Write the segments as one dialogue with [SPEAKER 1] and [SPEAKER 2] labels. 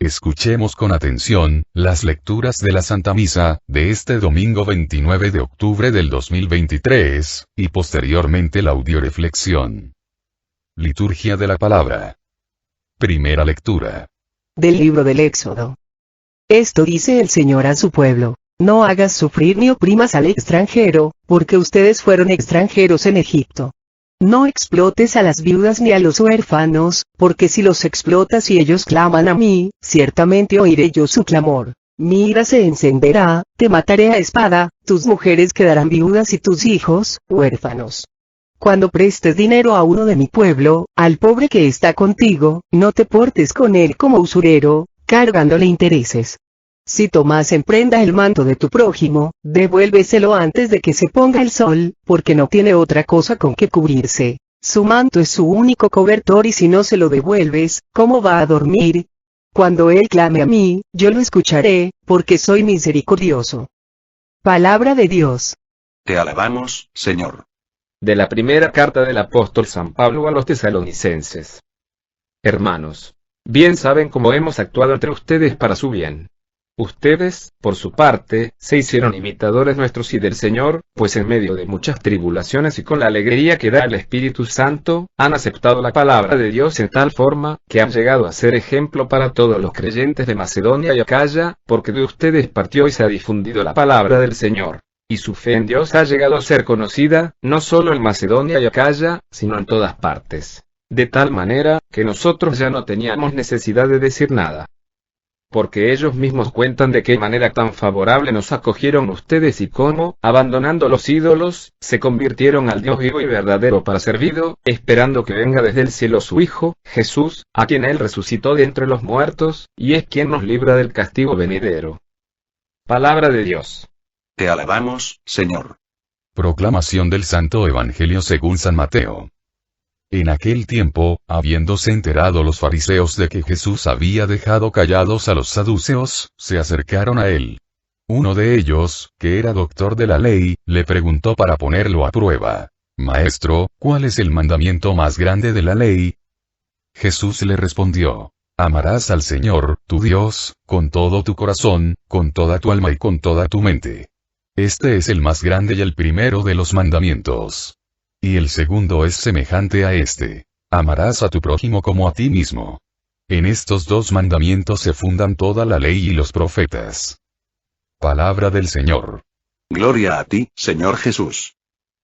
[SPEAKER 1] Escuchemos con atención, las lecturas de la Santa Misa, de este domingo 29 de octubre del 2023, y posteriormente la audioreflexión. Liturgia de la Palabra. Primera lectura.
[SPEAKER 2] Del libro del Éxodo. Esto dice el Señor a su pueblo: no hagas sufrir ni oprimas al extranjero, porque ustedes fueron extranjeros en Egipto. No explotes a las viudas ni a los huérfanos, porque si los explotas y ellos claman a mí, ciertamente oiré yo su clamor. Mi ira se encenderá, te mataré a espada, tus mujeres quedarán viudas y tus hijos, huérfanos. Cuando prestes dinero a uno de mi pueblo, al pobre que está contigo, no te portes con él como usurero, cargándole intereses. Si tomas en prenda el manto de tu prójimo, devuélveselo antes de que se ponga el sol, porque no tiene otra cosa con que cubrirse. Su manto es su único cobertor y si no se lo devuelves, ¿cómo va a dormir? Cuando él clame a mí, yo lo escucharé, porque soy misericordioso. Palabra de Dios.
[SPEAKER 3] Te alabamos, Señor.
[SPEAKER 4] De la primera carta del apóstol San Pablo a los tesalonicenses. Hermanos, bien saben cómo hemos actuado entre ustedes para su bien. Ustedes, por su parte, se hicieron imitadores nuestros y del Señor, pues en medio de muchas tribulaciones y con la alegría que da el Espíritu Santo, han aceptado la palabra de Dios en tal forma, que han llegado a ser ejemplo para todos los creyentes de Macedonia y Acaya, porque de ustedes partió y se ha difundido la palabra del Señor. Y su fe en Dios ha llegado a ser conocida, no solo en Macedonia y Acaya, sino en todas partes. De tal manera, que nosotros ya no teníamos necesidad de decir nada. Porque ellos mismos cuentan de qué manera tan favorable nos acogieron ustedes y cómo, abandonando los ídolos, se convirtieron al Dios vivo y verdadero para servido, esperando que venga desde el cielo su Hijo, Jesús, a quien Él resucitó de entre los muertos, y es quien nos libra del castigo venidero. Palabra de Dios.
[SPEAKER 3] Te alabamos, Señor.
[SPEAKER 1] Proclamación del Santo Evangelio según San Mateo. En aquel tiempo, habiéndose enterado los fariseos de que Jesús había dejado callados a los saduceos, se acercaron a él. Uno de ellos, que era doctor de la ley, le preguntó para ponerlo a prueba: Maestro, ¿cuál es el mandamiento más grande de la ley? Jesús le respondió: Amarás al Señor, tu Dios, con todo tu corazón, con toda tu alma y con toda tu mente. Este es el más grande y el primero de los mandamientos. Y el segundo es semejante a este: amarás a tu prójimo como a ti mismo. En estos dos mandamientos se fundan toda la ley y los profetas. Palabra del Señor.
[SPEAKER 3] Gloria a ti, Señor Jesús.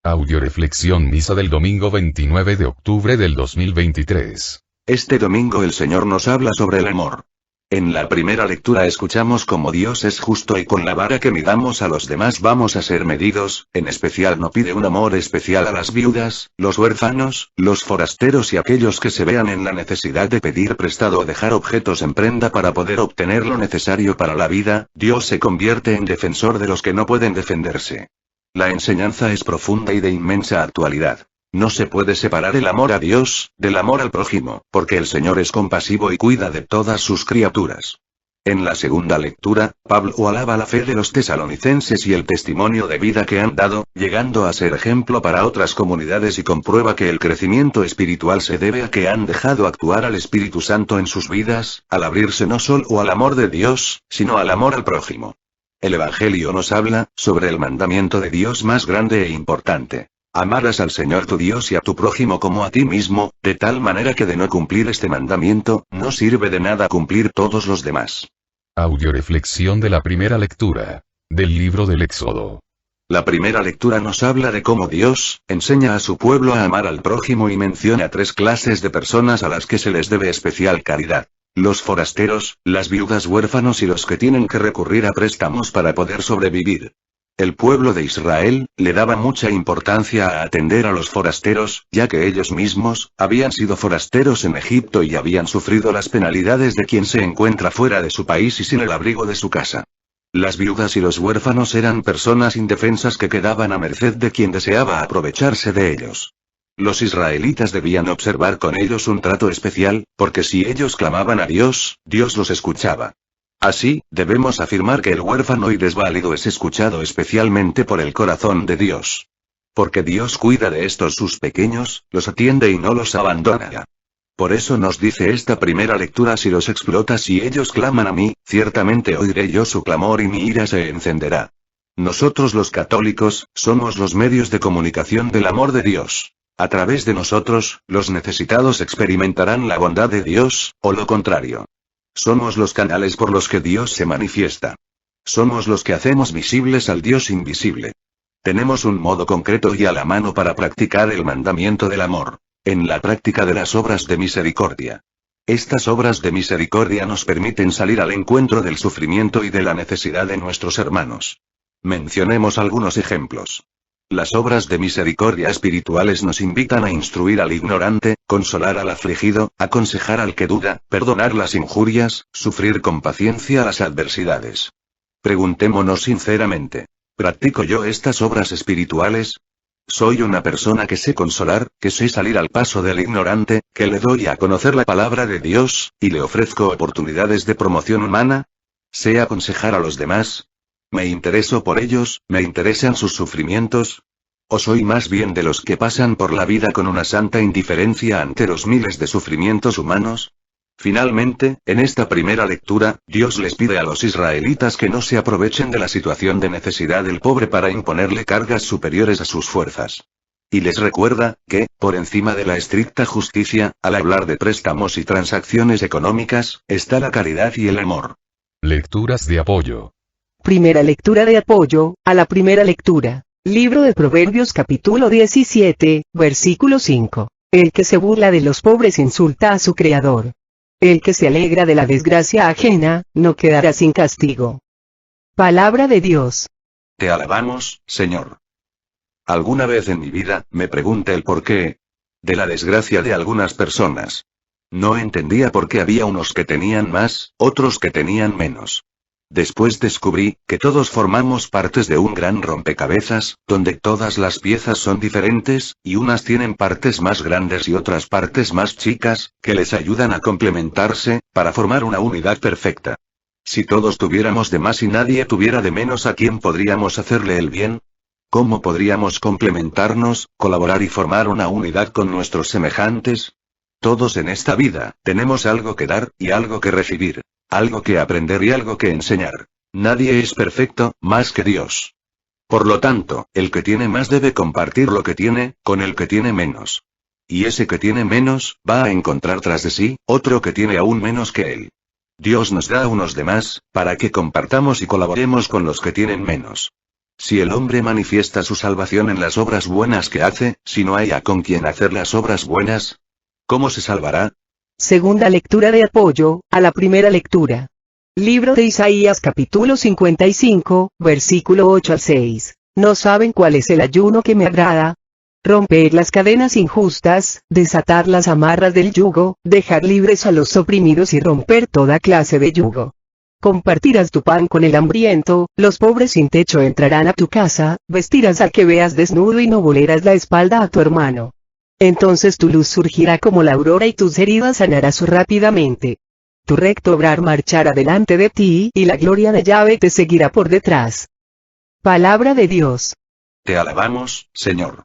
[SPEAKER 1] Audioreflexión misa del domingo 29 de octubre del 2023.
[SPEAKER 3] Este domingo el Señor nos habla sobre el amor. En la primera lectura escuchamos cómo Dios es justo y con la vara que midamos a los demás vamos a ser medidos, en especial no pide un amor especial a las viudas, los huérfanos, los forasteros y aquellos que se vean en la necesidad de pedir prestado o dejar objetos en prenda para poder obtener lo necesario para la vida. Dios se convierte en defensor de los que no pueden defenderse. La enseñanza es profunda y de inmensa actualidad. No se puede separar el amor a Dios, del amor al prójimo, porque el Señor es compasivo y cuida de todas sus criaturas. En la segunda lectura, Pablo alaba la fe de los tesalonicenses y el testimonio de vida que han dado, llegando a ser ejemplo para otras comunidades y comprueba que el crecimiento espiritual se debe a que han dejado actuar al Espíritu Santo en sus vidas, al abrirse no solo al amor de Dios, sino al amor al prójimo. El Evangelio nos habla sobre el mandamiento de Dios más grande e importante. Amarás al Señor tu Dios y a tu prójimo como a ti mismo, de tal manera que de no cumplir este mandamiento, no sirve de nada cumplir todos los demás.
[SPEAKER 1] Audioreflexión de la primera lectura. Del libro del Éxodo.
[SPEAKER 3] La primera lectura nos habla de cómo Dios enseña a su pueblo a amar al prójimo y menciona tres clases de personas a las que se les debe especial caridad: los forasteros, las viudas, huérfanos y los que tienen que recurrir a préstamos para poder sobrevivir. El pueblo de Israel le daba mucha importancia a atender a los forasteros, ya que ellos mismos habían sido forasteros en Egipto y habían sufrido las penalidades de quien se encuentra fuera de su país y sin el abrigo de su casa. Las viudas y los huérfanos eran personas indefensas que quedaban a merced de quien deseaba aprovecharse de ellos. Los israelitas debían observar con ellos un trato especial, porque si ellos clamaban a Dios, Dios los escuchaba. Así, debemos afirmar que el huérfano y desválido es escuchado especialmente por el corazón de Dios. Porque Dios cuida de estos sus pequeños, los atiende y no los abandona. Por eso nos dice esta primera lectura: si los explotas y ellos claman a mí, ciertamente oiré yo su clamor y mi ira se encenderá. Nosotros los católicos, somos los medios de comunicación del amor de Dios. A través de nosotros, los necesitados experimentarán la bondad de Dios, o lo contrario. Somos los canales por los que Dios se manifiesta. Somos los que hacemos visibles al Dios invisible. Tenemos un modo concreto y a la mano para practicar el mandamiento del amor. En la práctica de las obras de misericordia. Estas obras de misericordia nos permiten salir al encuentro del sufrimiento y de la necesidad de nuestros hermanos. Mencionemos algunos ejemplos. Las obras de misericordia espirituales nos invitan a instruir al ignorante, consolar al afligido, aconsejar al que duda, perdonar las injurias, sufrir con paciencia las adversidades. Preguntémonos sinceramente, ¿practico yo estas obras espirituales? Soy una persona que sé consolar, que sé salir al paso del ignorante, que le doy a conocer la palabra de Dios, y le ofrezco oportunidades de promoción humana. ¿Sé aconsejar a los demás? ¿Me intereso por ellos, me interesan sus sufrimientos? ¿O soy más bien de los que pasan por la vida con una santa indiferencia ante los miles de sufrimientos humanos? Finalmente, en esta primera lectura, Dios les pide a los israelitas que no se aprovechen de la situación de necesidad del pobre para imponerle cargas superiores a sus fuerzas. Y les recuerda, que, por encima de la estricta justicia, al hablar de préstamos y transacciones económicas, está la caridad y el amor.
[SPEAKER 1] Lecturas de apoyo.
[SPEAKER 2] Primera lectura de apoyo, a la primera lectura. Libro de Proverbios capítulo 17, versículo 5. El que se burla de los pobres insulta a su Creador. El que se alegra de la desgracia ajena, no quedará sin castigo. Palabra de Dios.
[SPEAKER 3] Te alabamos, Señor. Alguna vez en mi vida, me pregunté el porqué de la desgracia de algunas personas. No entendía por qué había unos que tenían más, otros que tenían menos. Después descubrí, que todos formamos partes de un gran rompecabezas, donde todas las piezas son diferentes, y unas tienen partes más grandes y otras partes más chicas, que les ayudan a complementarse, para formar una unidad perfecta. Si todos tuviéramos de más y nadie tuviera de menos, ¿a quién podríamos hacerle el bien? ¿Cómo podríamos complementarnos, colaborar y formar una unidad con nuestros semejantes? Todos en esta vida, tenemos algo que dar, y algo que recibir. Algo que aprender y algo que enseñar. Nadie es perfecto, más que Dios. Por lo tanto, el que tiene más debe compartir lo que tiene, con el que tiene menos. Y ese que tiene menos, va a encontrar tras de sí, otro que tiene aún menos que él. Dios nos da a unos de más, para que compartamos y colaboremos con los que tienen menos. Si el hombre manifiesta su salvación en las obras buenas que hace, si no haya con quien hacer las obras buenas, ¿cómo se salvará?
[SPEAKER 2] Segunda lectura de apoyo, a la primera lectura. Libro de Isaías capítulo 55, versículo 8 al 6. ¿No saben cuál es el ayuno que me agrada? Romper las cadenas injustas, desatar las amarras del yugo, dejar libres a los oprimidos y romper toda clase de yugo. Compartirás tu pan con el hambriento, los pobres sin techo entrarán a tu casa, vestirás al que veas desnudo y no volerás la espalda a tu hermano. Entonces tu luz surgirá como la aurora y tus heridas sanarás rápidamente. Tu recto obrar marchará delante de ti, y la gloria de Yahvé te seguirá por detrás. Palabra de Dios.
[SPEAKER 3] Te alabamos, Señor.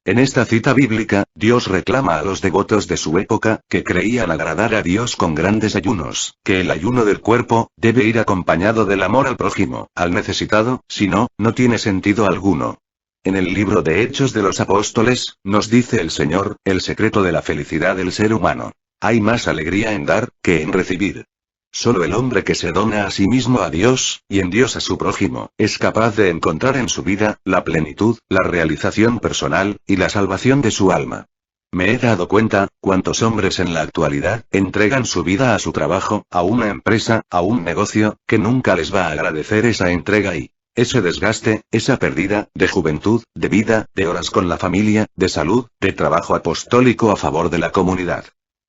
[SPEAKER 3] En esta cita bíblica, Dios reclama a los devotos de su época, que creían agradar a Dios con grandes ayunos, que el ayuno del cuerpo, debe ir acompañado del amor al prójimo, al necesitado, si no, no tiene sentido alguno. En el libro de Hechos de los Apóstoles, nos dice el Señor, el secreto de la felicidad del ser humano. Hay más alegría en dar, que en recibir. Solo el hombre que se dona a sí mismo a Dios, y en Dios a su prójimo, es capaz de encontrar en su vida, la plenitud, la realización personal, y la salvación de su alma. Me he dado cuenta, cuántos hombres en la actualidad, entregan su vida a su trabajo, a una empresa, a un negocio, que nunca les va a agradecer esa entrega y ese desgaste, esa pérdida, de juventud, de vida, de horas con la familia, de salud, de trabajo apostólico a favor de la comunidad.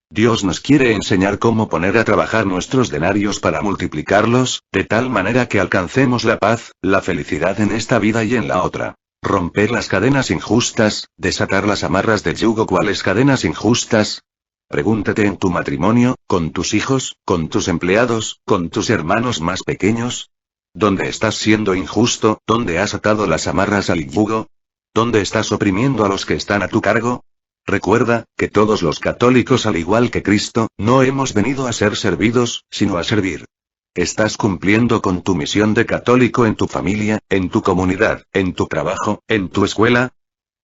[SPEAKER 3] Dios nos quiere enseñar cómo poner a trabajar nuestros denarios para multiplicarlos, de tal manera que alcancemos la paz, la felicidad en esta vida y en la otra. Romper las cadenas injustas, desatar las amarras del yugo. ¿Cuáles cadenas injustas? Pregúntate en tu matrimonio, con tus hijos, con tus empleados, con tus hermanos más pequeños. ¿Dónde estás siendo injusto? ¿Dónde has atado las amarras al yugo? ¿Dónde estás oprimiendo a los que están a tu cargo? Recuerda, que todos los católicos al igual que Cristo, no hemos venido a ser servidos, sino a servir. ¿Estás cumpliendo con tu misión de católico en tu familia, en tu comunidad, en tu trabajo, en tu escuela?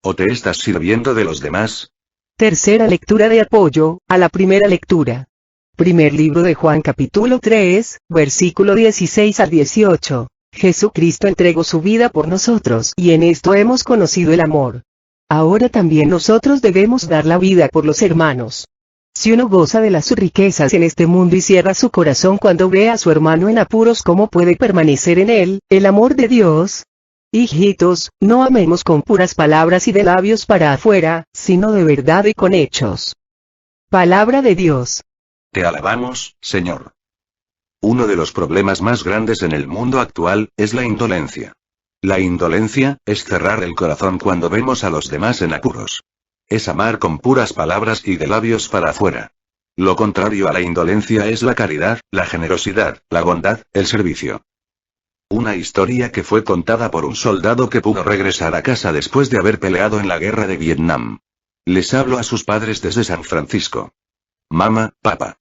[SPEAKER 3] ¿O te estás sirviendo de los demás?
[SPEAKER 2] Tercera lectura de apoyo a la primera lectura. Primer libro de Juan capítulo 3, versículo 16 al 18. Jesucristo entregó su vida por nosotros y en esto hemos conocido el amor. Ahora también nosotros debemos dar la vida por los hermanos. Si uno goza de las riquezas en este mundo y cierra su corazón cuando ve a su hermano en apuros, ¿cómo puede permanecer en él el amor de Dios? Hijitos, no amemos con puras palabras y de labios para afuera, sino de verdad y con hechos. Palabra de Dios.
[SPEAKER 3] Te alabamos, Señor. Uno de los problemas más grandes en el mundo actual es la indolencia. La indolencia es cerrar el corazón cuando vemos a los demás en apuros. Es amar con puras palabras y de labios para afuera. Lo contrario a la indolencia es la caridad, la generosidad, la bondad, el servicio. Una historia que fue contada por un soldado que pudo regresar a casa después de haber peleado en la guerra de Vietnam. Les hablo a sus padres desde San Francisco. Mamá, papá.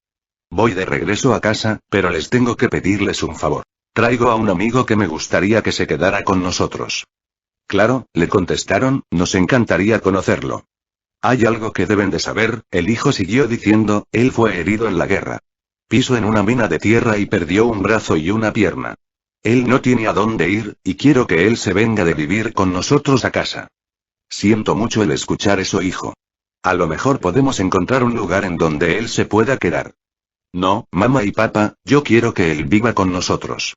[SPEAKER 3] Voy de regreso a casa, pero les tengo que pedirles un favor. Traigo a un amigo que me gustaría que se quedara con nosotros. Claro, le contestaron, nos encantaría conocerlo. Hay algo que deben de saber, el hijo siguió diciendo, él fue herido en la guerra. Pisó en una mina de tierra y perdió un brazo y una pierna. Él no tiene a dónde ir, y quiero que él se venga de vivir con nosotros a casa. Siento mucho el escuchar eso, hijo. A lo mejor podemos encontrar un lugar en donde él se pueda quedar. No, mamá y papá, yo quiero que él viva con nosotros.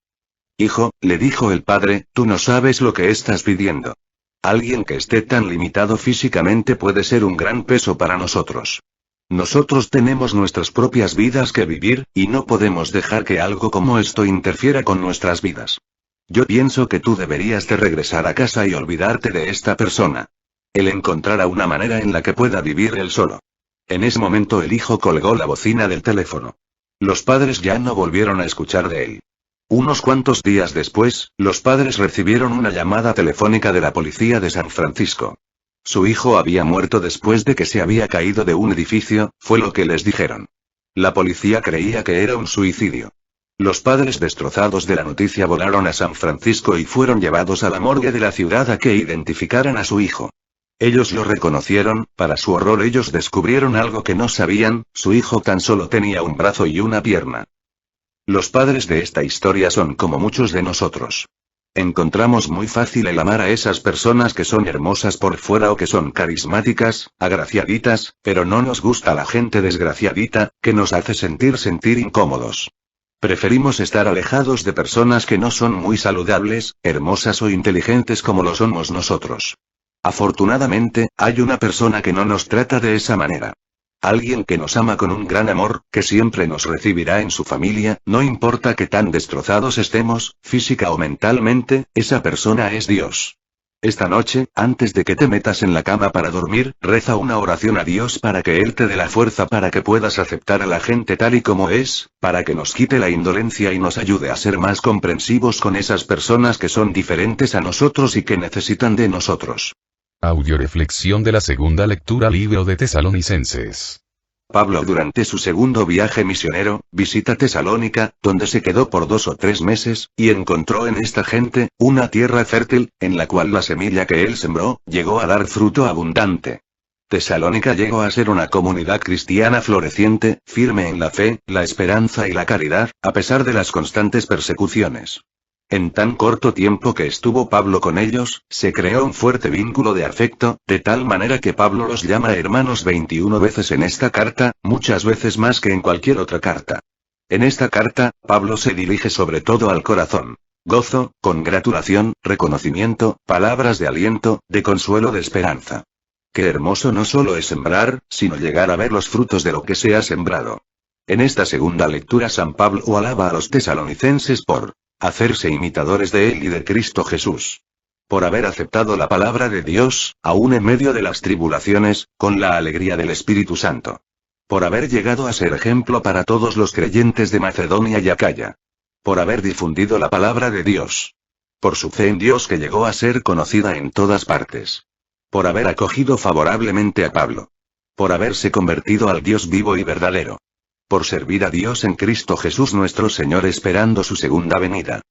[SPEAKER 3] Hijo, le dijo el padre, tú no sabes lo que estás pidiendo. Alguien que esté tan limitado físicamente puede ser un gran peso para nosotros. Nosotros tenemos nuestras propias vidas que vivir, y no podemos dejar que algo como esto interfiera con nuestras vidas. Yo pienso que tú deberías de regresar a casa y olvidarte de esta persona. Él encontrará una manera en la que pueda vivir él solo. En ese momento el hijo colgó la bocina del teléfono. Los padres ya no volvieron a escuchar de él. Unos cuantos días después, los padres recibieron una llamada telefónica de la policía de San Francisco. Su hijo había muerto después de que se había caído de un edificio, fue lo que les dijeron. La policía creía que era un suicidio. Los padres destrozados de la noticia volaron a San Francisco y fueron llevados a la morgue de la ciudad a que identificaran a su hijo. Ellos lo reconocieron, para su horror ellos descubrieron algo que no sabían, su hijo tan solo tenía un brazo y una pierna. Los padres de esta historia son como muchos de nosotros. Encontramos muy fácil el amar a esas personas que son hermosas por fuera o que son carismáticas, agraciaditas, pero no nos gusta la gente desgraciadita, que nos hace sentir incómodos. Preferimos estar alejados de personas que no son muy saludables, hermosas o inteligentes como lo somos nosotros. Afortunadamente, hay una persona que no nos trata de esa manera. Alguien que nos ama con un gran amor, que siempre nos recibirá en su familia, no importa qué tan destrozados estemos, física o mentalmente, esa persona es Dios. Esta noche, antes de que te metas en la cama para dormir, reza una oración a Dios para que Él te dé la fuerza para que puedas aceptar a la gente tal y como es, para que nos quite la indolencia y nos ayude a ser más comprensivos con esas personas que son diferentes a nosotros y que necesitan de nosotros.
[SPEAKER 1] Audioreflexión de la segunda lectura Libro de Tesalonicenses.
[SPEAKER 3] Pablo durante su segundo viaje misionero, visita Tesalónica, donde se quedó por 2 o 3 meses, y encontró en esta gente, una tierra fértil, en la cual la semilla que él sembró, llegó a dar fruto abundante. Tesalónica llegó a ser una comunidad cristiana floreciente, firme en la fe, la esperanza y la caridad, a pesar de las constantes persecuciones. En tan corto tiempo que estuvo Pablo con ellos, se creó un fuerte vínculo de afecto, de tal manera que Pablo los llama hermanos 21 veces en esta carta, muchas veces más que en cualquier otra carta. En esta carta, Pablo se dirige sobre todo al corazón. Gozo, congratulación, reconocimiento, palabras de aliento, de consuelo, de esperanza. Qué hermoso no solo es sembrar, sino llegar a ver los frutos de lo que se ha sembrado. En esta segunda lectura San Pablo alaba a los tesalonicenses por hacerse imitadores de él y de Cristo Jesús. Por haber aceptado la palabra de Dios, aún en medio de las tribulaciones, con la alegría del Espíritu Santo. Por haber llegado a ser ejemplo para todos los creyentes de Macedonia y Acaya. Por haber difundido la palabra de Dios. Por su fe en Dios que llegó a ser conocida en todas partes. Por haber acogido favorablemente a Pablo. Por haberse convertido al Dios vivo y verdadero. Por servir a Dios en Cristo Jesús nuestro Señor esperando su segunda venida.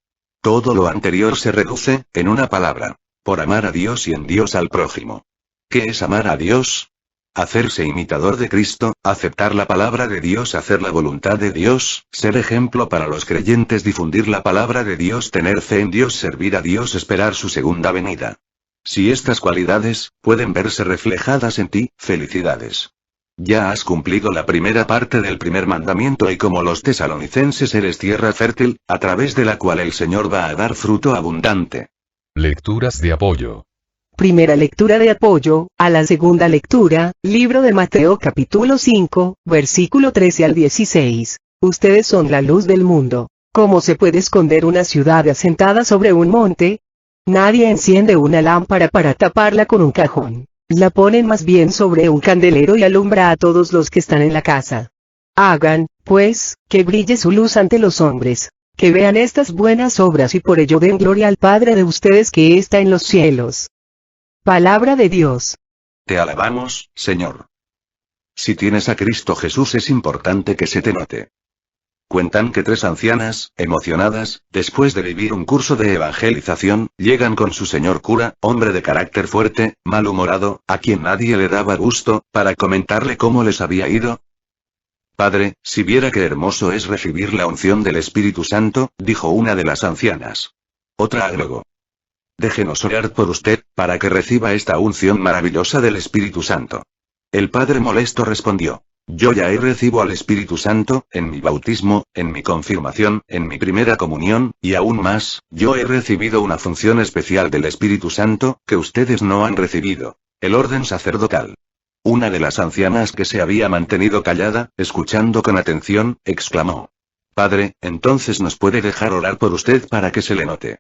[SPEAKER 3] Todo lo anterior se reduce, en una palabra. Por amar a Dios y en Dios al prójimo. ¿Qué es amar a Dios? Hacerse imitador de Cristo, aceptar la palabra de Dios, hacer la voluntad de Dios, ser ejemplo para los creyentes, difundir la palabra de Dios, tener fe en Dios, servir a Dios, esperar su segunda venida. Si estas cualidades pueden verse reflejadas en ti, felicidades. Ya has cumplido la primera parte del primer mandamiento y como los tesalonicenses eres tierra fértil, a través de la cual el Señor va a dar fruto abundante.
[SPEAKER 1] Lecturas de apoyo.
[SPEAKER 2] Primera lectura de apoyo, a la segunda lectura, libro de Mateo capítulo 5, versículo 13 al 16. Ustedes son la luz del mundo. ¿Cómo se puede esconder una ciudad asentada sobre un monte? Nadie enciende una lámpara para taparla con un cajón. La ponen más bien sobre un candelero y alumbra a todos los que están en la casa. Hagan, pues, que brille su luz ante los hombres, que vean estas buenas obras y por ello den gloria al Padre de ustedes que está en los cielos. Palabra de Dios.
[SPEAKER 3] Te alabamos, Señor. Si tienes a Cristo Jesús es importante que se te note. Cuentan que 3 ancianas, emocionadas, después de vivir un curso de evangelización, llegan con su señor cura, hombre de carácter fuerte, malhumorado, a quien nadie le daba gusto, para comentarle cómo les había ido. Padre, si viera qué hermoso es recibir la unción del Espíritu Santo, dijo una de las ancianas. Otra agregó. Déjenos orar por usted, para que reciba esta unción maravillosa del Espíritu Santo. El padre molesto respondió. Yo ya recibo al Espíritu Santo, en mi bautismo, en mi confirmación, en mi primera comunión, y aún más, yo he recibido una función especial del Espíritu Santo, que ustedes no han recibido. El orden sacerdotal. Una de las ancianas que se había mantenido callada, escuchando con atención, exclamó. Padre, entonces nos puede dejar orar por usted para que se le note.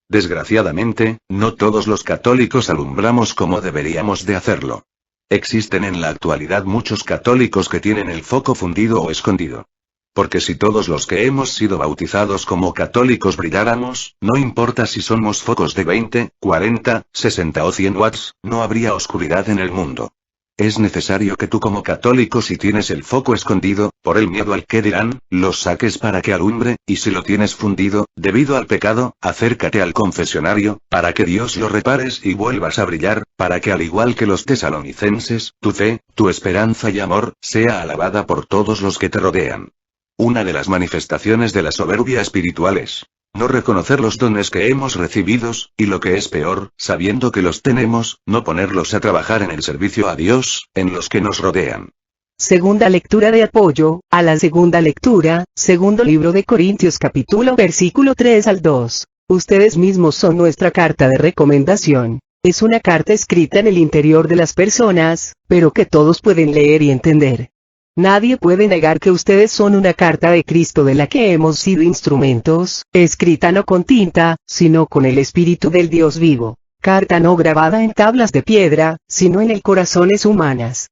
[SPEAKER 3] Desgraciadamente, no todos los católicos alumbramos como deberíamos de hacerlo. Existen en la actualidad muchos católicos que tienen el foco fundido o escondido. Porque si todos los que hemos sido bautizados como católicos brilláramos, no importa si somos focos de 20, 40, 60 o 100 watts, no habría oscuridad en el mundo. Es necesario que tú como católico, si tienes el foco escondido, por el miedo al que dirán, lo saques para que alumbre, y si lo tienes fundido, debido al pecado, acércate al confesionario, para que Dios lo repares y vuelvas a brillar, para que al igual que los tesalonicenses, tu fe, tu esperanza y amor, sea alabada por todos los que te rodean. Una de las manifestaciones de la soberbia espiritual es no reconocer los dones que hemos recibidos, y lo que es peor, sabiendo que los tenemos, no ponerlos a trabajar en el servicio a Dios, en los que nos rodean.
[SPEAKER 2] Segunda lectura de apoyo, a la segunda lectura, segundo libro de Corintios capítulo versículo 3 al 2. Ustedes mismos son nuestra carta de recomendación. Es una carta escrita en el interior de las personas, pero que todos pueden leer y entender. Nadie puede negar que ustedes son una carta de Cristo de la que hemos sido instrumentos, escrita no con tinta, sino con el Espíritu del Dios vivo. Carta no grabada en tablas de piedra, sino en el corazones humanas.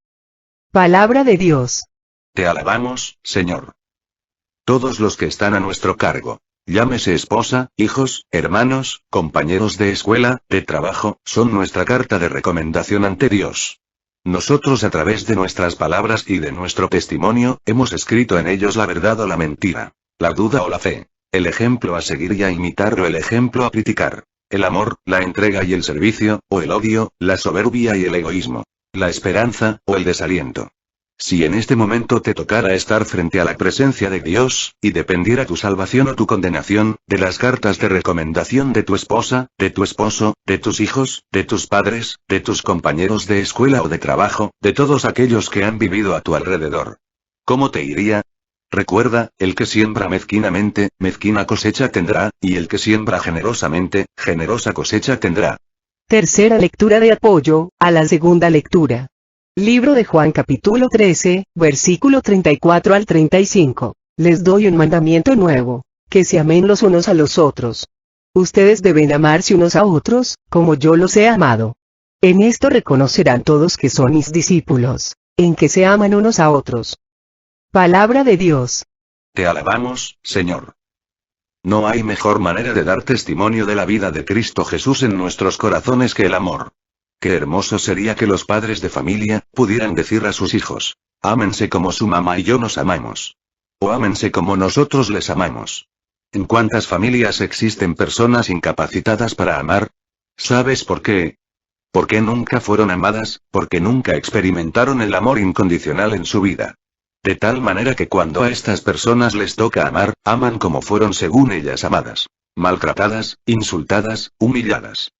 [SPEAKER 2] Palabra de Dios.
[SPEAKER 3] Te alabamos, Señor. Todos los que están a nuestro cargo, llámese esposa, hijos, hermanos, compañeros de escuela, de trabajo, son nuestra carta de recomendación ante Dios. Nosotros a través de nuestras palabras y de nuestro testimonio, hemos escrito en ellos la verdad o la mentira, la duda o la fe, el ejemplo a seguir y a imitar o el ejemplo a criticar, el amor, la entrega y el servicio, o el odio, la soberbia y el egoísmo, la esperanza, o el desaliento. Si en este momento te tocara estar frente a la presencia de Dios, y dependiera tu salvación o tu condenación, de las cartas de recomendación de tu esposa, de tu esposo, de tus hijos, de tus padres, de tus compañeros de escuela o de trabajo, de todos aquellos que han vivido a tu alrededor, ¿cómo te iría? Recuerda, el que siembra mezquinamente, mezquina cosecha tendrá, y el que siembra generosamente, generosa cosecha tendrá.
[SPEAKER 2] Tercera lectura de apoyo, a la segunda lectura. Libro de Juan capítulo 13, versículo 34 al 35. Les doy un mandamiento nuevo, que se amen los unos a los otros. Ustedes deben amarse unos a otros, como yo los he amado. En esto reconocerán todos que son mis discípulos, en que se aman unos a otros. Palabra de Dios.
[SPEAKER 3] Te alabamos, Señor. No hay mejor manera de dar testimonio de la vida de Cristo Jesús en nuestros corazones que el amor. Qué hermoso sería que los padres de familia pudieran decir a sus hijos: ámense como su mamá y yo nos amamos. O ámense como nosotros les amamos. ¿En cuántas familias existen personas incapacitadas para amar? ¿Sabes por qué? Porque nunca fueron amadas, porque nunca experimentaron el amor incondicional en su vida. De tal manera que cuando a estas personas les toca amar, aman como fueron según ellas amadas. Maltratadas, insultadas, humilladas.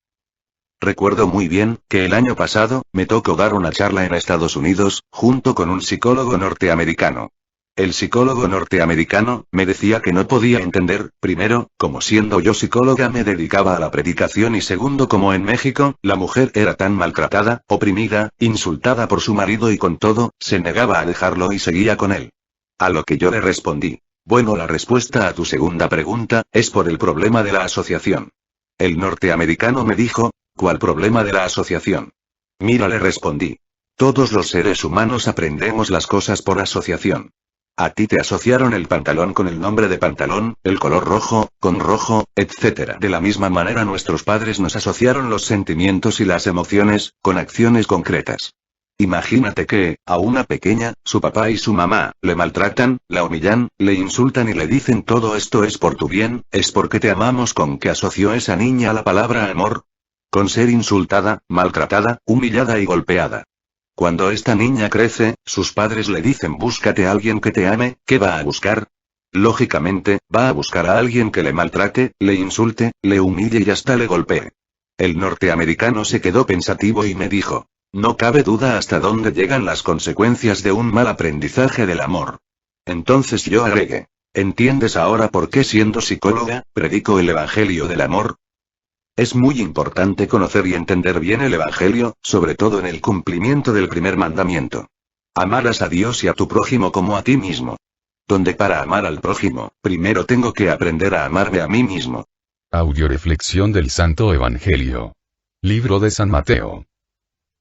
[SPEAKER 3] Recuerdo muy bien, que el año pasado, me tocó dar una charla en Estados Unidos, junto con un psicólogo norteamericano. El psicólogo norteamericano me decía que no podía entender, primero, como siendo yo psicóloga me dedicaba a la predicación y segundo como en México, la mujer era tan maltratada, oprimida, insultada por su marido y con todo, se negaba a dejarlo y seguía con él. A lo que yo le respondí: bueno, la respuesta a tu segunda pregunta, es por el problema de la asociación. El norteamericano me dijo: ¿cuál problema de la asociación? Mira, le respondí. Todos los seres humanos aprendemos las cosas por asociación. A ti te asociaron el pantalón con el nombre de pantalón, el color rojo, con rojo, etc. De la misma manera nuestros padres nos asociaron los sentimientos y las emociones, con acciones concretas. Imagínate que, a una pequeña, su papá y su mamá, le maltratan, la humillan, le insultan y le dicen todo esto es por tu bien, es porque te amamos. ¿Con qué asoció esa niña la palabra amor? Con ser insultada, maltratada, humillada y golpeada. Cuando esta niña crece, sus padres le dicen búscate a alguien que te ame, ¿qué va a buscar? Lógicamente, va a buscar a alguien que le maltrate, le insulte, le humille y hasta le golpee. El norteamericano se quedó pensativo y me dijo: no cabe duda hasta dónde llegan las consecuencias de un mal aprendizaje del amor. Entonces yo agregué: ¿entiendes ahora por qué siendo psicóloga, predico el evangelio del amor? Es muy importante conocer y entender bien el Evangelio, sobre todo en el cumplimiento del primer mandamiento. Amarás a Dios y a tu prójimo como a ti mismo. Donde para amar al prójimo, primero tengo que aprender a amarme a mí mismo.
[SPEAKER 1] Audioreflexión del Santo Evangelio. Libro de San Mateo.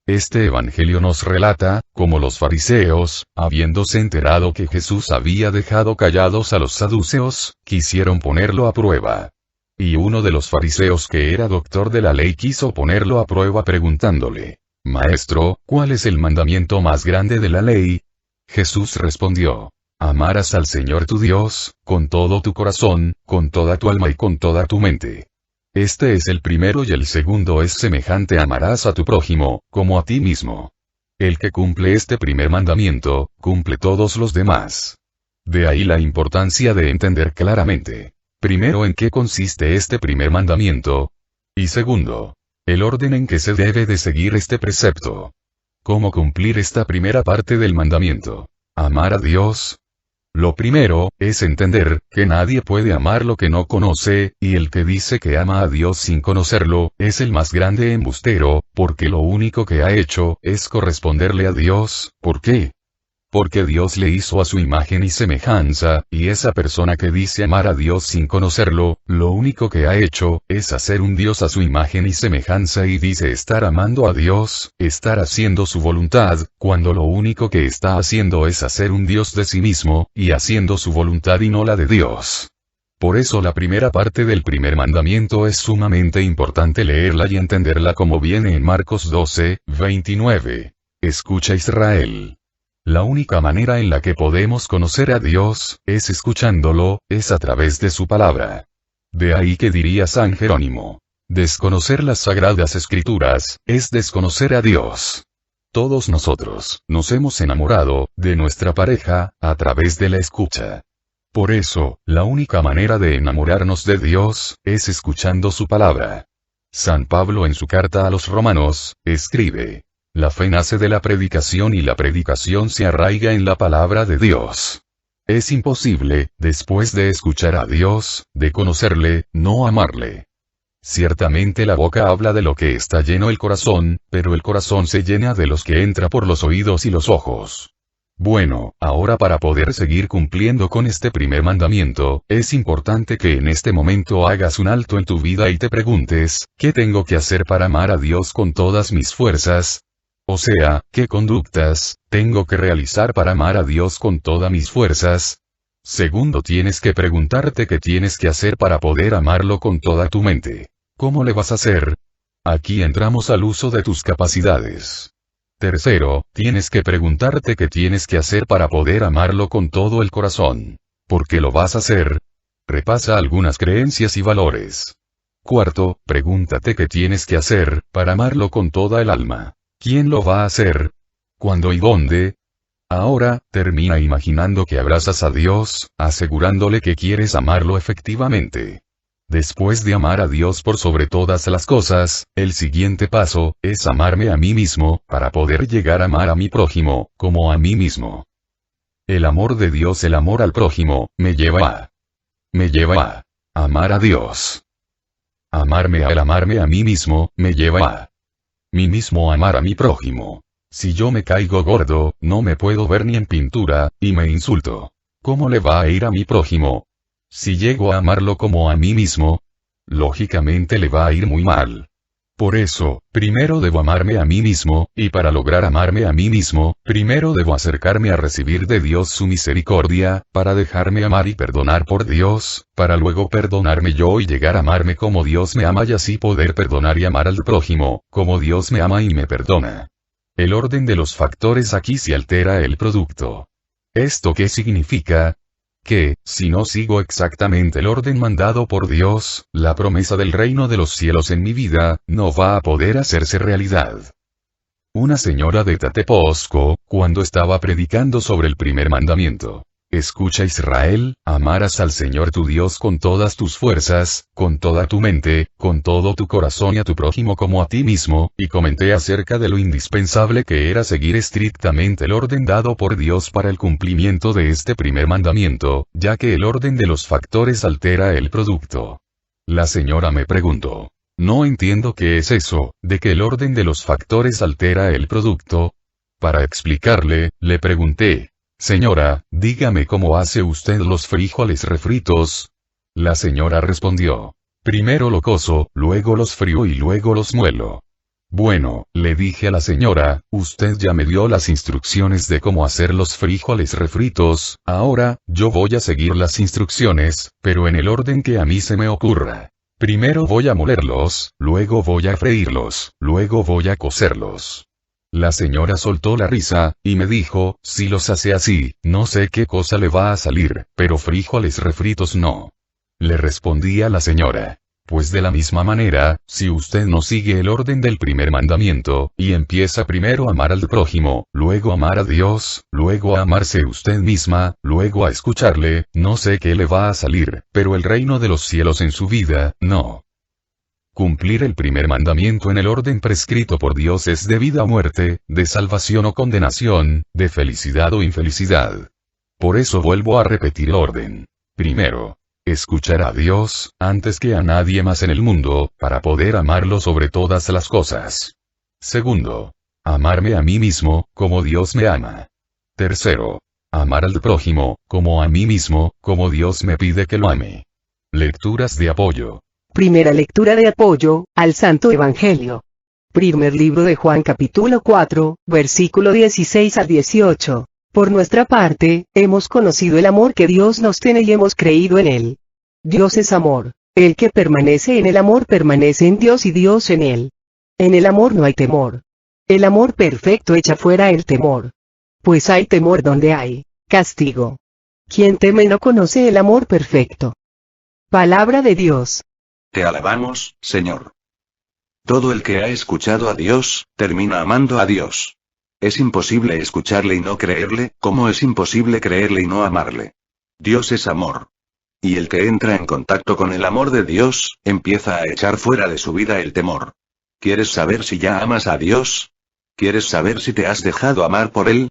[SPEAKER 1] Este Evangelio nos relata, cómo los fariseos, habiéndose enterado que Jesús había dejado callados a los saduceos, quisieron ponerlo a prueba. Y uno de los fariseos que era doctor de la ley quiso ponerlo a prueba preguntándole: Maestro, ¿cuál es el mandamiento más grande de la ley? Jesús respondió: amarás al Señor tu Dios, con todo tu corazón, con toda tu alma y con toda tu mente. Este es el primero y el segundo es semejante: amarás a tu prójimo, como a ti mismo. El que cumple este primer mandamiento, cumple todos los demás. De ahí la importancia de entender claramente: primero, en qué consiste este primer mandamiento. Y segundo, el orden en que se debe de seguir este precepto. ¿Cómo cumplir esta primera parte del mandamiento? Amar a Dios. Lo primero, es entender, que nadie puede amar lo que no conoce, y el que dice que ama a Dios sin conocerlo, es el más grande embustero, porque lo único que ha hecho, es corresponderle a Dios. ¿Por qué? Porque Dios le hizo a su imagen y semejanza, y esa persona que dice amar a Dios sin conocerlo, lo único que ha hecho, es hacer un Dios a su imagen y semejanza y dice estar amando a Dios, estar haciendo su voluntad, cuando lo único que está haciendo es hacer un Dios de sí mismo, y haciendo su voluntad y no la de Dios. Por eso la primera parte del primer mandamiento es sumamente importante leerla y entenderla como viene en Marcos 12, 29. Escucha Israel. La única manera en la que podemos conocer a Dios, es escuchándolo, es a través de su palabra. De ahí que diría San Jerónimo: desconocer las sagradas escrituras, es desconocer a Dios. Todos nosotros, nos hemos enamorado, de nuestra pareja, a través de la escucha. Por eso, la única manera de enamorarnos de Dios, es escuchando su palabra. San Pablo en su carta a los Romanos, escribe: la fe nace de la predicación y la predicación se arraiga en la palabra de Dios. Es imposible, después de escuchar a Dios, de conocerle, no amarle. Ciertamente la boca habla de lo que está lleno el corazón, pero el corazón se llena de los que entra por los oídos y los ojos. Bueno, ahora para poder seguir cumpliendo con este primer mandamiento, es importante que en este momento hagas un alto en tu vida y te preguntes: ¿qué tengo que hacer para amar a Dios con todas mis fuerzas? O sea, ¿qué conductas tengo que realizar para amar a Dios con todas mis fuerzas? Segundo, tienes que preguntarte qué tienes que hacer para poder amarlo con toda tu mente. ¿Cómo le vas a hacer? Aquí entramos al uso de tus capacidades. Tercero, tienes que preguntarte qué tienes que hacer para poder amarlo con todo el corazón. ¿Por qué lo vas a hacer? Repasa algunas creencias y valores. Cuarto, pregúntate qué tienes que hacer para amarlo con toda el alma. ¿Quién lo va a hacer? ¿Cuándo y dónde? Ahora, termina imaginando que abrazas a Dios, asegurándole que quieres amarlo efectivamente. Después de amar a Dios por sobre todas las cosas, el siguiente paso, es amarme a mí mismo, para poder llegar a amar a mi prójimo, como a mí mismo. El amor de Dios, el amor al prójimo, me lleva a amar a Dios. Amarme al amarme a mí mismo, me lleva a mí mismo amar a mi prójimo. Si yo me caigo gordo, no me puedo ver ni en pintura, y me insulto. ¿Cómo le va a ir a mi prójimo? Si llego a amarlo como a mí mismo, lógicamente le va a ir muy mal. Por eso, primero debo amarme a mí mismo, y para lograr amarme a mí mismo, primero debo acercarme a recibir de Dios su misericordia, para dejarme amar y perdonar por Dios, para luego perdonarme yo y llegar a amarme como Dios me ama y así poder perdonar y amar al prójimo, como Dios me ama y me perdona. El orden de los factores aquí se altera el producto. ¿Esto qué significa? Que, si no sigo exactamente el orden mandado por Dios, la promesa del reino de los cielos en mi vida, no va a poder hacerse realidad. Una señora de Tateposco, cuando estaba predicando sobre el primer mandamiento. Escucha Israel, amarás al Señor tu Dios con todas tus fuerzas, con toda tu mente, con todo tu corazón y a tu prójimo como a ti mismo, y comenté acerca de lo indispensable que era seguir estrictamente el orden dado por Dios para el cumplimiento de este primer mandamiento, ya que el orden de los factores altera el producto. La señora me preguntó. No entiendo qué es eso, de que el orden de los factores altera el producto. Para explicarle, le pregunté. Señora, dígame cómo hace usted los frijoles refritos. La señora respondió. Primero lo cozo, luego los frío y luego los muelo. Bueno, le dije a la señora, usted ya me dio las instrucciones de cómo hacer los frijoles refritos, ahora, yo voy a seguir las instrucciones, pero en el orden que a mí se me ocurra. Primero voy a molerlos, luego voy a freírlos, luego voy a cocerlos. La señora soltó la risa, y me dijo, si los hace así, no sé qué cosa le va a salir, pero frijoles refritos no. Le respondí a la señora. Pues de la misma manera, si usted no sigue el orden del primer mandamiento, y empieza primero a amar al prójimo, luego a amar a Dios, luego a amarse usted misma, luego a escucharle, no sé qué le va a salir, pero el reino de los cielos en su vida, no. Cumplir el primer mandamiento en el orden prescrito por Dios es de vida o muerte, de salvación o condenación, de felicidad o infelicidad. Por eso vuelvo a repetir el orden. Primero, escuchar a Dios, antes que a nadie más en el mundo, para poder amarlo sobre todas las cosas. Segundo, amarme a mí mismo, como Dios me ama. Tercero, amar al prójimo, como a mí mismo, como Dios me pide que lo ame. Lecturas de apoyo.
[SPEAKER 2] Primera lectura de apoyo, al Santo Evangelio. Primer libro de Juan capítulo 4, versículo 16 al 18. Por nuestra parte, hemos conocido el amor que Dios nos tiene y hemos creído en él. Dios es amor. El que permanece en el amor permanece en Dios y Dios en él. En el amor no hay temor. El amor perfecto echa fuera el temor. Pues hay temor donde hay castigo. Quien teme no conoce el amor perfecto. Palabra de Dios.
[SPEAKER 3] Te alabamos, Señor. Todo el que ha escuchado a Dios, termina amando a Dios. Es imposible escucharle y no creerle, como es imposible creerle y no amarle. Dios es amor. Y el que entra en contacto con el amor de Dios, empieza a echar fuera de su vida el temor. ¿Quieres saber si ya amas a Dios? ¿Quieres saber si te has dejado amar por Él?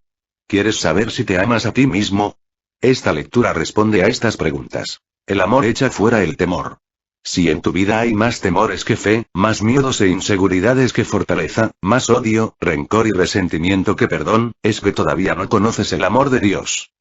[SPEAKER 3] ¿Quieres saber si te amas a ti mismo? Esta lectura responde a estas preguntas. El amor echa fuera el temor. Si en tu vida hay más temores que fe, más miedos e inseguridades que fortaleza, más odio, rencor y resentimiento que perdón, es que todavía no conoces el amor de Dios.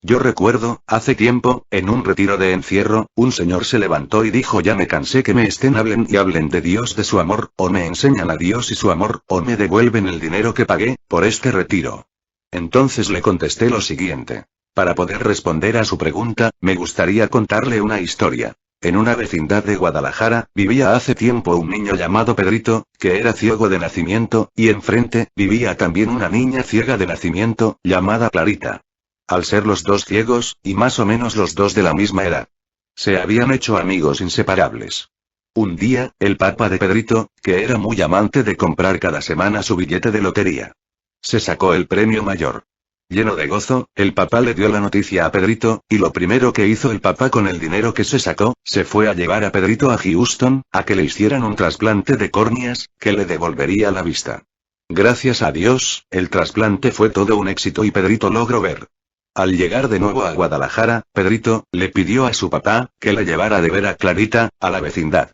[SPEAKER 3] Yo recuerdo, hace tiempo, en un retiro de encierro, un señor se levantó y dijo: ya me cansé que me estén hablen y hablen de Dios, de su amor, o me enseñan a Dios y su amor, o me devuelven el dinero que pagué por este retiro. Entonces le contesté lo siguiente. Para poder responder a su pregunta, me gustaría contarle una historia. En una vecindad de Guadalajara, vivía hace tiempo un niño llamado Pedrito, que era ciego de nacimiento, y enfrente, vivía también una niña ciega de nacimiento, llamada Clarita. Al ser los dos ciegos, y más o menos los dos de la misma edad, se habían hecho amigos inseparables. Un día, el papá de Pedrito, que era muy amante de comprar cada semana su billete de lotería, se sacó el premio mayor. Lleno de gozo, el papá le dio la noticia a Pedrito, y lo primero que hizo el papá con el dinero que se sacó, se fue a llevar a Pedrito a Houston, a que le hicieran un trasplante de córneas, que le devolvería la vista. Gracias a Dios, el trasplante fue todo un éxito y Pedrito logró ver. Al llegar de nuevo a Guadalajara, Pedrito le pidió a su papá que le llevara de ver a Clarita, a la vecindad.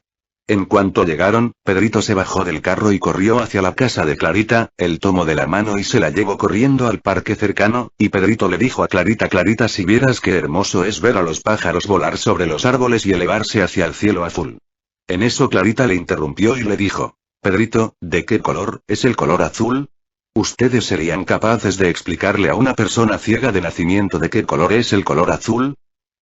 [SPEAKER 3] En cuanto llegaron, Pedrito se bajó del carro y corrió hacia la casa de Clarita, él tomó de la mano y se la llevó corriendo al parque cercano, y Pedrito le dijo a Clarita: Clarita, si vieras qué hermoso es ver a los pájaros volar sobre los árboles y elevarse hacia el cielo azul. En eso Clarita le interrumpió y le dijo: Pedrito, ¿de qué color es el color azul? ¿Ustedes serían capaces de explicarle a una persona ciega de nacimiento de qué color es el color azul?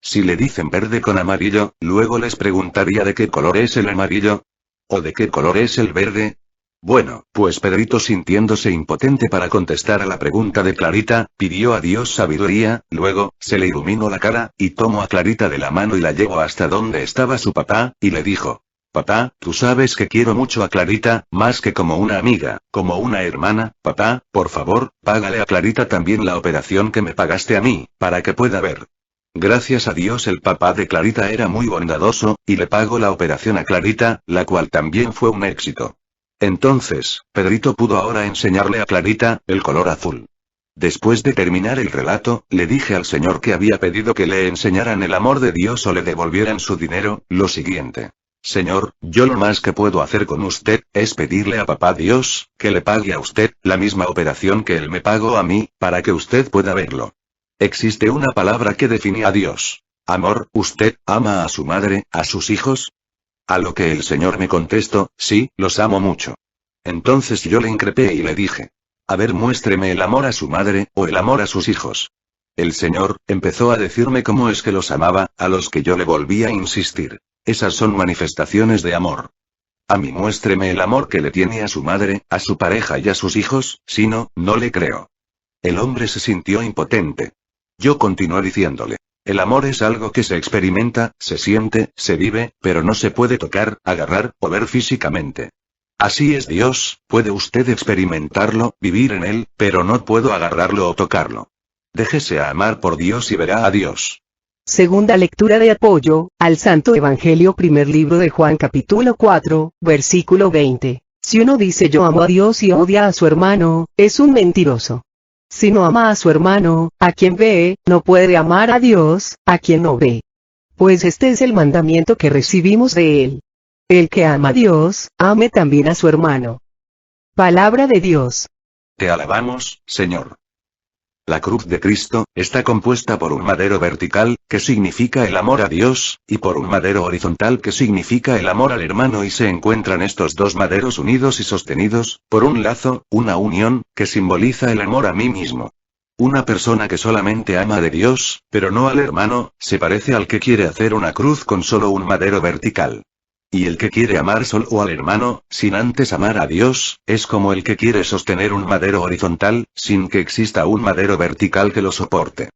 [SPEAKER 3] Si le dicen verde con amarillo, luego les preguntaría de qué color es el amarillo. ¿O de qué color es el verde? Bueno, pues Pedrito, sintiéndose impotente para contestar a la pregunta de Clarita, pidió a Dios sabiduría, luego, se le iluminó la cara, y tomó a Clarita de la mano y la llevó hasta donde estaba su papá, y le dijo: Papá, tú sabes que quiero mucho a Clarita, más que como una amiga, como una hermana. Papá, por favor, págale a Clarita también la operación que me pagaste a mí, para que pueda ver. Gracias a Dios el papá de Clarita era muy bondadoso, y le pagó la operación a Clarita, la cual también fue un éxito. Entonces, Pedrito pudo ahora enseñarle a Clarita el color azul. Después de terminar el relato, le dije al señor que había pedido que le enseñaran el amor de Dios o le devolvieran su dinero, lo siguiente: Señor, yo lo más que puedo hacer con usted, es pedirle a papá Dios, que le pague a usted, la misma operación que él me pagó a mí, para que usted pueda verlo. Existe una palabra que define a Dios: amor. ¿Usted ama a su madre, a sus hijos? A lo que el señor me contestó: sí, los amo mucho. Entonces yo le increpé y le dije: a ver, muéstreme el amor a su madre, o el amor a sus hijos. El señor empezó a decirme cómo es que los amaba, a los que yo le volví a insistir: esas son manifestaciones de amor. A mí muéstreme el amor que le tiene a su madre, a su pareja y a sus hijos, si no, no le creo. El hombre se sintió impotente. Yo continué diciéndole: el amor es algo que se experimenta, se siente, se vive, pero no se puede tocar, agarrar, o ver físicamente. Así es Dios, puede usted experimentarlo, vivir en él, pero no puedo agarrarlo o tocarlo. Déjese amar por Dios y verá a Dios.
[SPEAKER 2] Segunda lectura de apoyo al Santo Evangelio, primer libro de Juan, capítulo 4, versículo 20. Si uno dice yo amo a Dios y odia a su hermano, es un mentiroso. Si no ama a su hermano, a quien ve, no puede amar a Dios, a quien no ve. Pues este es el mandamiento que recibimos de él: el que ama a Dios, ame también a su hermano. Palabra de Dios.
[SPEAKER 3] Te alabamos, Señor. La cruz de Cristo está compuesta por un madero vertical, que significa el amor a Dios, y por un madero horizontal, que significa el amor al hermano, y se encuentran estos dos maderos unidos y sostenidos por un lazo, una unión, que simboliza el amor a mí mismo. Una persona que solamente ama de Dios, pero no al hermano, se parece al que quiere hacer una cruz con solo un madero vertical. Y el que quiere amar solo al hermano, sin antes amar a Dios, es como el que quiere sostener un madero horizontal, sin que exista un madero vertical que lo soporte.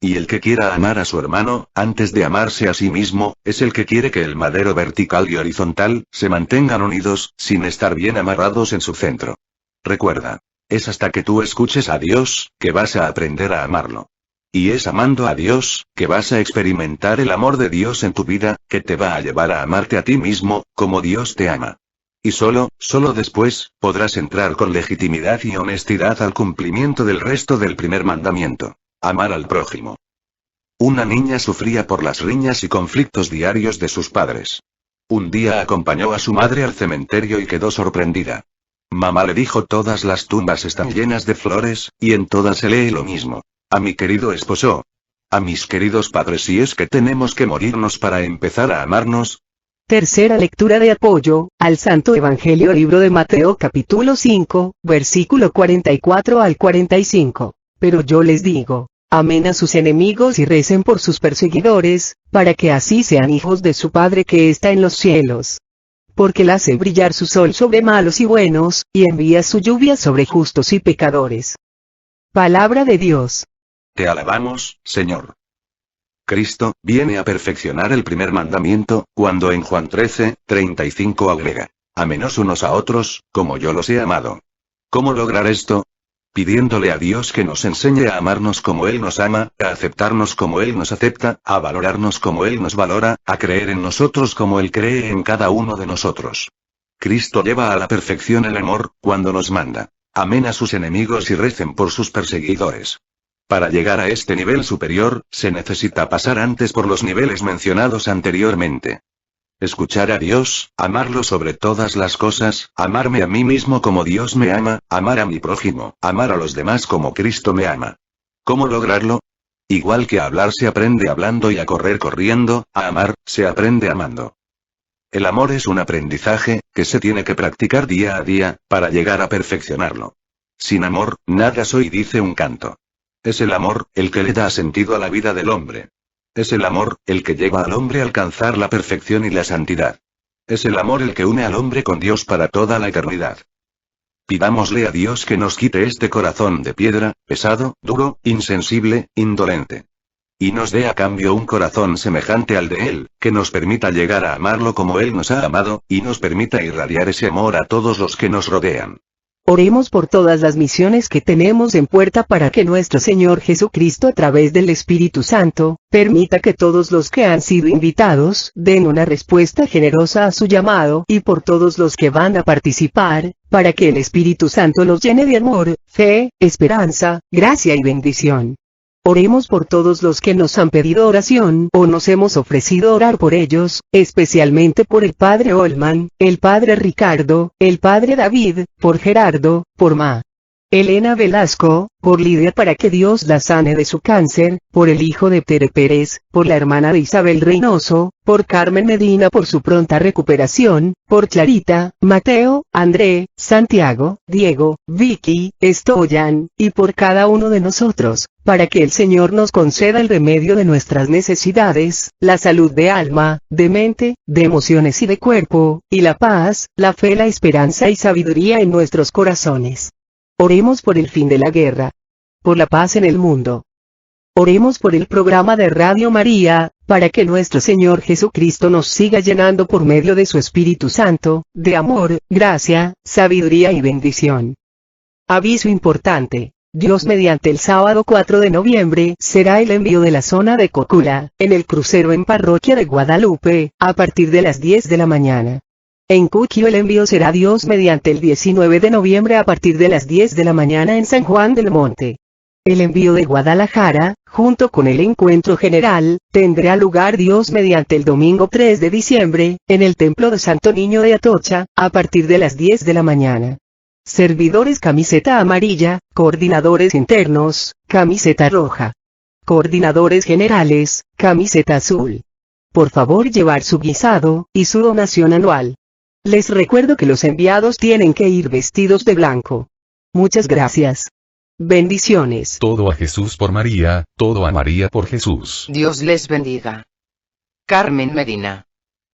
[SPEAKER 3] Y el que quiera amar a su hermano, antes de amarse a sí mismo, es el que quiere que el madero vertical y horizontal se mantengan unidos, sin estar bien amarrados en su centro. Recuerda, es hasta que tú escuches a Dios, que vas a aprender a amarlo. Y es amando a Dios, que vas a experimentar el amor de Dios en tu vida, que te va a llevar a amarte a ti mismo, como Dios te ama. Y solo después, podrás entrar con legitimidad y honestidad al cumplimiento del resto del primer mandamiento: amar al prójimo. Una niña sufría por las riñas y conflictos diarios de sus padres. Un día acompañó a su madre al cementerio y quedó sorprendida. Mamá le dijo: todas las tumbas están llenas de flores, y en todas se lee lo mismo: a mi querido esposo. A mis queridos padres. Si es que tenemos que morirnos para empezar a amarnos.
[SPEAKER 2] Tercera lectura de apoyo al Santo Evangelio, libro de Mateo, capítulo 5, versículo 44 al 45. Pero yo les digo, Amen a sus enemigos y recen por sus perseguidores, para que así sean hijos de su Padre que está en los cielos. Porque Él hace brillar su sol sobre malos y buenos, y envía su lluvia sobre justos y pecadores. Palabra de Dios.
[SPEAKER 3] Te alabamos, Señor. Cristo viene a perfeccionar el primer mandamiento, cuando en Juan 13:35 agrega: Amémonos unos a otros, como yo los he amado. ¿Cómo lograr esto? Pidiéndole a Dios que nos enseñe a amarnos como Él nos ama, a aceptarnos como Él nos acepta, a valorarnos como Él nos valora, a creer en nosotros como Él cree en cada uno de nosotros. Cristo lleva a la perfección el amor, cuando nos manda: amen a sus enemigos y recen por sus perseguidores. Para llegar a este nivel superior, se necesita pasar antes por los niveles mencionados anteriormente. Escuchar a Dios, amarlo sobre todas las cosas, amarme a mí mismo como Dios me ama, amar a mi prójimo, amar a los demás como Cristo me ama. ¿Cómo lograrlo? Igual que a hablar se aprende hablando y a correr corriendo, a amar, se aprende amando. El amor es un aprendizaje, que se tiene que practicar día a día, para llegar a perfeccionarlo. Sin amor, nada soy, dice un canto. Es el amor, el que le da sentido a la vida del hombre. Es el amor, el que lleva al hombre a alcanzar la perfección y la santidad. Es el amor el que une al hombre con Dios para toda la eternidad. Pidámosle a Dios que nos quite este corazón de piedra, pesado, duro, insensible, indolente. Y nos dé a cambio un corazón semejante al de Él, que nos permita llegar a amarlo como Él nos ha amado, y nos permita irradiar ese amor a todos los que nos rodean.
[SPEAKER 2] Oremos por todas las misiones que tenemos en puerta para que nuestro Señor Jesucristo a través del Espíritu Santo, permita que todos los que han sido invitados den una respuesta generosa a su llamado, y por todos los que van a participar, para que el Espíritu Santo los llene de amor, fe, esperanza, gracia y bendición. Oremos por todos los que nos han pedido oración o nos hemos ofrecido orar por ellos, especialmente por el Padre Olman, el Padre Ricardo, el Padre David, por Gerardo, por Ma. Elena Velasco, por Lidia para que Dios la sane de su cáncer, por el hijo de Tere Pérez, por la hermana de Isabel Reynoso, por Carmen Medina por su pronta recuperación, por Clarita, Mateo, André, Santiago, Diego, Vicky, Stoyan, y por cada uno de nosotros, para que el Señor nos conceda el remedio de nuestras necesidades, la salud de alma, de mente, de emociones y de cuerpo, y la paz, la fe, la esperanza y sabiduría en nuestros corazones. Oremos por el fin de la guerra. Por la paz en el mundo. Oremos por el programa de Radio María, para que nuestro Señor Jesucristo nos siga llenando por medio de su Espíritu Santo, de amor, gracia, sabiduría y bendición. Aviso importante. Dios mediante el sábado 4 de noviembre será el envío de la zona de Cocula, en el crucero en Parroquia de Guadalupe, a partir de las 10 de la mañana. En Cuquio el envío será Dios mediante el 19 de noviembre a partir de las 10 de la mañana en San Juan del Monte. El envío de Guadalajara, junto con el encuentro general, tendrá lugar Dios mediante el domingo 3 de diciembre, en el Templo de Santo Niño de Atocha, a partir de las 10 de la mañana. Servidores camiseta amarilla, coordinadores internos, camiseta roja. Coordinadores generales, camiseta azul. Por favor llevar su guisado, y su donación anual. Les recuerdo que los enviados tienen que ir vestidos de blanco. Muchas gracias. Bendiciones.
[SPEAKER 1] Todo a Jesús por María, todo a María por Jesús.
[SPEAKER 5] Dios les bendiga. Carmen Medina.